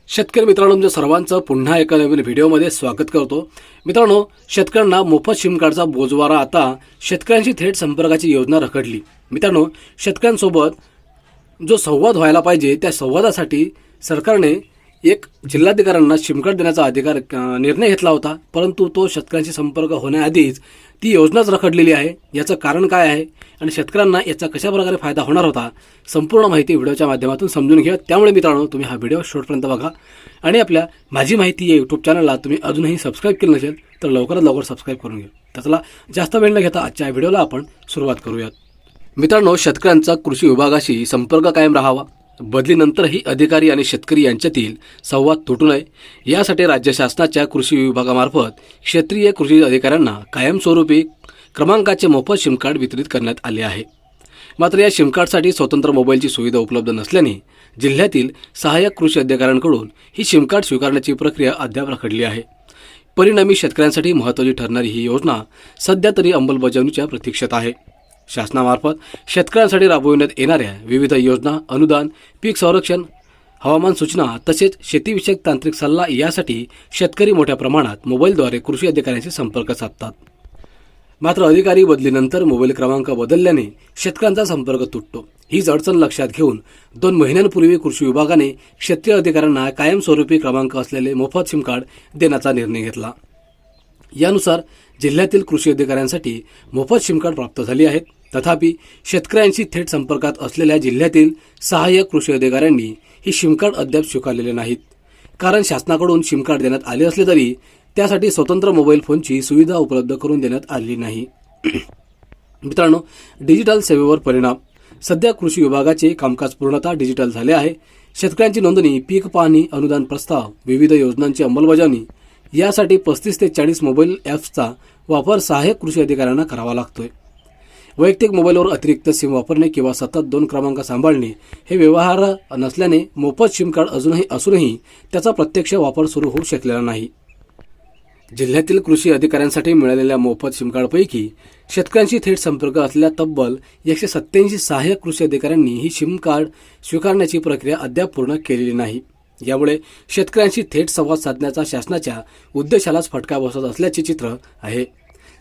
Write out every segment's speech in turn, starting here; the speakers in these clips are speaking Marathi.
शेतकरी मित्रांनो, तुमच्या सर्वांचं पुन्हा एका नवीन व्हिडिओमध्ये स्वागत करतो। मित्रांनो, शेतकऱ्यांना मोफत सिम कार्डचा बोजवारा आता शेतकऱ्यांशी थेट संपर्काची योजना रखडली। मित्रांनो, शेतकऱ्यांसोबत जो संवाद व्हायला पाहिजे त्या संवादासाठी सरकारने एक जिल्हाधिकाऱ्यांना सिम कार्ड देण्याचा निर्णय घेतला होता, परंतु तो शेतकऱ्यांशी संपर्क होण्याआधीच ती योजनाच रखडलेली आहे। याचं कारण काय आहे आणि शेतकऱ्यांना याचा कशा प्रकारे फायदा होणार होता, संपूर्ण माहिती व्हिडिओच्या माध्यमातून समजून घ्या। त्यामुळे मित्रांनो, तुम्ही हा व्हिडिओ शेवटपर्यंत बघा आणि आपल्या माझी माहिती या यूट्यूब चॅनलला तुम्ही अजूनही सबस्क्राइब केलं नसेल तर लवकरात लवकर सबस्क्राइब करून घ्या। तर चला, जास्त वेळ न घेता आजच्या व्हिडिओला आपण सुरुवात करूयात। मित्रांनो, शेतकऱ्यांचा कृषी विभागाशी संपर्क कायम राहावा, बदलीनंतरही अधिकारी आणि शेतकरी यांच्यातील संवाद तुटू नये यासाठी राज्य शासनाच्या कृषी विभागामार्फत क्षेत्रीय कृषी अधिकाऱ्यांना कायमस्वरूपी क्रमांकाचे मोफत सिम कार्ड वितरित करण्यात आले आहे। मात्र या सिम कार्डसाठी स्वतंत्र मोबाईलची सुविधा उपलब्ध नसल्याने जिल्ह्यातील सहाय्यक कृषी अधिकाऱ्यांकडून ही सिम कार्ड स्वीकारण्याची प्रक्रिया अद्याप रखडली आहे। परिणामी शेतकऱ्यांसाठी महत्त्वाची ठरणारी ही योजना सध्या तरी अंमलबजावणीच्या प्रतीक्षेत आहे। शासनामार्फत शेतकऱ्यांसाठी राबविण्यात येणाऱ्या विविध योजना, अनुदान, पीक संरक्षण, हवामान सूचना तसेच शेतीविषयक तांत्रिक सल्ला यासाठी शेतकरी मोठ्या प्रमाणात मोबाईलद्वारे कृषी अधिकाऱ्यांशी संपर्क साधतात। मात्र अधिकारी बदलीनंतर मोबाईल क्रमांक बदलल्याने शेतकऱ्यांचा संपर्क तुटतो। हीच अडचण लक्षात घेऊन 2 महिन्यांपूर्वी कृषी विभागाने क्षेत्रीय अधिकाऱ्यांना कायमस्वरूपी क्रमांक असलेले मोफत सिम कार्ड देण्याचा निर्णय घेतला। यानुसार जिल्ह्यातील कृषी अधिकाऱ्यांसाठी मोफत सिम कार्ड प्राप्त झाली आहेत। तथापि शेतकऱ्यांशी थेट संपर्कात असलेल्या जिल्ह्यातील सहाय्यक कृषी अधिकाऱ्यांनी ही सिम कार्ड अद्याप स्वीकारलेले नाहीत। कारण शासनाकडून सिम कार्ड देण्यात आले असले तरी त्यासाठी स्वतंत्र मोबाईल फोनची सुविधा उपलब्ध करून देण्यात आली नाही। मित्रांनो, डिजिटल सेवेवर परिणाम। सध्या कृषी विभागाचे कामकाज पूर्णतः डिजिटल झाले आहे। शेतकऱ्यांची नोंदणी, पीक पाहणी, अनुदान प्रस्ताव, विविध योजनांची अंमलबजावणी यासाठी 35 ते 40 मोबाईल ॲप्सचा वापर सहाय्यक कृषी अधिकाऱ्यांना करावा लागतोय। वैयक्तिक मोबाईलवर अतिरिक्त सिम वापरणे किंवा सतत 2 क्रमांक सांभाळणे हे व्यवहार नसल्याने मोफत सिम कार्ड असूनही त्याचा प्रत्यक्ष वापर सुरू होऊ शकलेला नाही। जिल्ह्यातील कृषी अधिकाऱ्यांसाठी मिळालेल्या मोफत सिम कार्डपैकी शेतकऱ्यांशी थेट संपर्क असलेल्या तब्बल 187 सहाय्यक कृषी अधिकाऱ्यांनी ही सिम कार्ड स्वीकारण्याची प्रक्रिया अद्याप पूर्ण केलेली नाही। यामुळे शेतकऱ्यांशी थेट संवाद साधण्याचा शासनाच्या उद्देशालाच फटका बसत असल्याचे चित्र आहे।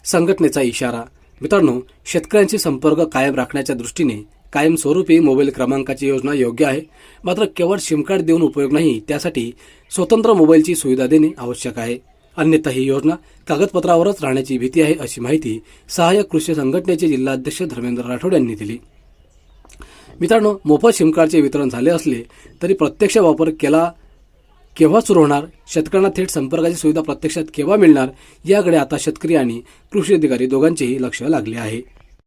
संघटनेचा इशारा। मित्रांनो, शेतकऱ्यांशी संपर्क कायम राखण्याच्या दृष्टीने कायमस्वरूपी मोबाईल क्रमांकाची योजना योग्य आहे। मात्र केवळ सिम कार्ड देऊन उपयोग नाही, त्यासाठी स्वतंत्र मोबाईलची सुविधा देणे आवश्यक आहे। अन्यथा ही योजना कागदपत्रावरच राहण्याची भीती आहे, अशी माहिती सहाय्यक कृषी संघटनेचे जिल्हाध्यक्ष धर्मेंद्र राठोड यांनी दिली। मित्रांनो, मोफत सिम कार्डचे वितरण झाले असले तरी प्रत्यक्ष वापर केव्हा सुरू होणार, शेतकऱ्यांना थेट संपर्काची सुविधा प्रत्यक्षात केव्हा मिळणार याकडे आता शेतकरी आणि कृषी अधिकारी दोघांचेही लक्ष लागले आहे।